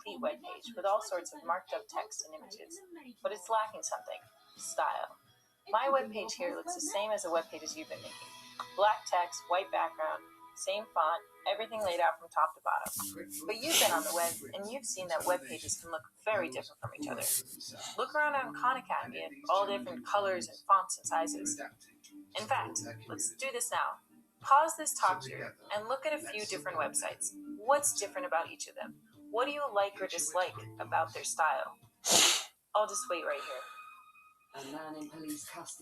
complete web page with all sorts of marked up text and images, but it's lacking something: style. My web page here looks the same as the web pages you've been making. Black text, white background, same font, everything laid out from top to bottom. But you've been on the web, and you've seen that web pages can look very different from each other. Look around on Khan Academy at all different colors and fonts and sizes. In fact, let's do this now. Pause this talk here and look at a few different websites. What's different about each of them? What do you like or dislike about their style? I'll just wait right here.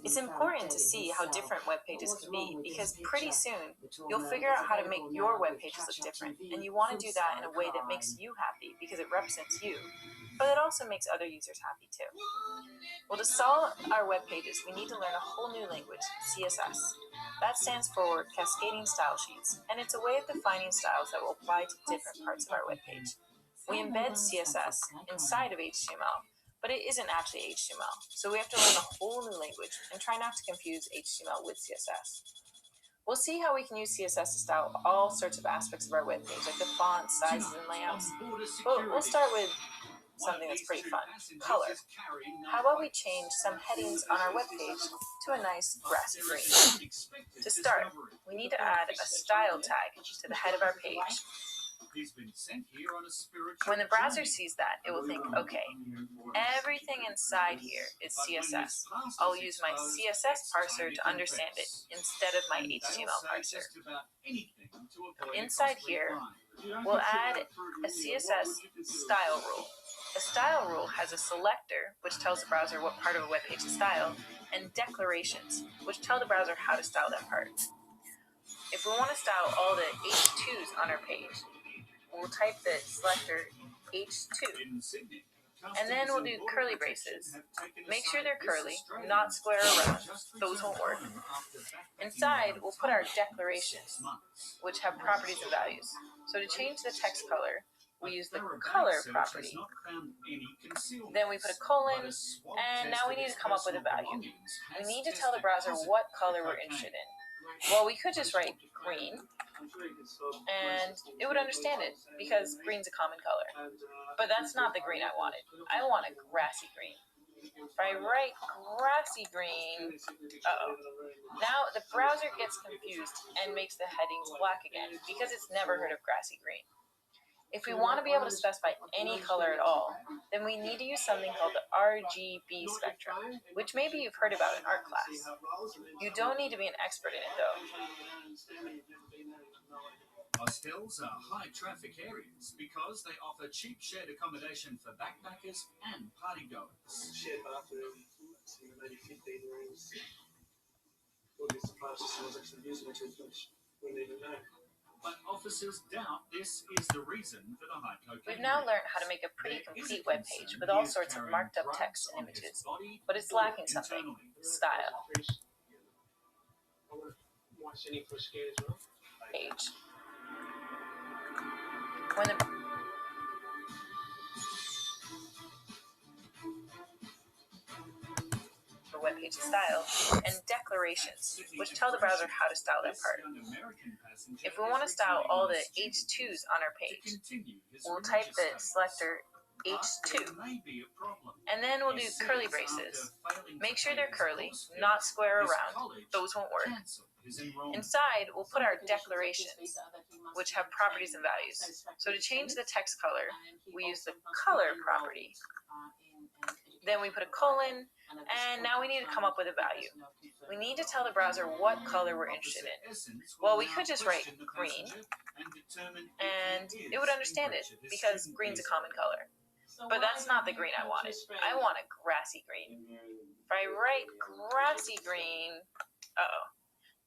It's important to see how different web pages can be, because pretty soon you'll figure out how to make your web pages look different, and you want to do that in a way that makes you happy because it represents you, but it also makes other users happy too. Well, to style our web pages, we need to learn a whole new language, CSS. That stands for Cascading Style Sheets, and it's a way of defining styles that will apply to different parts of our web page. We embed CSS inside of HTML, but it isn't actually HTML, so we have to learn a whole new language and try not to confuse HTML with CSS. We'll see how we can use CSS to style all sorts of aspects of our web page, like the fonts, sizes, and layouts. But we'll start with something that's pretty fun: color. How about we change some headings on our web page to a nice grassy green? To start, we need to add a style tag to the head of our page. When the browser sees that, it will think, okay, everything inside here is CSS. I'll use my CSS parser to understand it instead of my HTML parser. Inside here, we'll add a CSS style rule. A style rule has a selector, which tells the browser what part of a web page to style, and declarations, which tell the browser how to style that part. If we want to style all the H2s on our page, we'll type the selector H2, and then we'll do curly braces. Make sure they're curly, not square or round. Those won't work. Inside, we'll put our declarations, which have properties and values. So to change the text color, we use the color property. Then we put a colon, and now we need to come up with a value. We need to tell the browser what color we're interested in. Well, we could just write green, and it would understand it, because green's a common color. But that's not the green I wanted. I want a grassy green. If I write grassy green, now the browser gets confused and makes the headings black again, because it's never heard of grassy green. If we want to be able to specify any color at all, then we need to use something called the RGB spectrum, which maybe you've heard about in art class. You don't need to be an expert in it, though. Hostels are high-traffic areas because they offer cheap shared accommodation for backpackers and partygoers. Shared bathroom, maybe 15 rooms. All these supplies just actually using a toothbrush. Wouldn't even know. But officers doubt this is the reason for the high cocaine. We've now learned how to make a pretty complete web page with all sorts of marked up text and images, but it's lacking something: style. Page. When the web page style, and declarations, which tell the browser how to style that part. If we want to style all the H2s on our page, we'll type the selector H2, and then we'll do curly braces. Make sure they're curly, not square or round. Those won't work. Inside, we'll put our declarations, which have properties and values. So to change the text color, we use the color property. Then we put a colon, and now we need to come up with a value. We need to tell the browser what color we're interested in. Well, we could just write green, and it would understand it, because green's a common color. But that's not the green I wanted. I want a grassy green. If I write grassy green,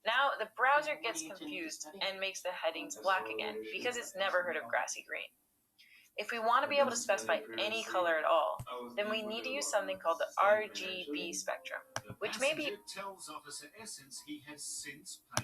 now the browser gets confused and makes the headings black again, because it's never heard of grassy green. If we want to be able to specify any color at all, then we need to use something called the RGB spectrum, which maybe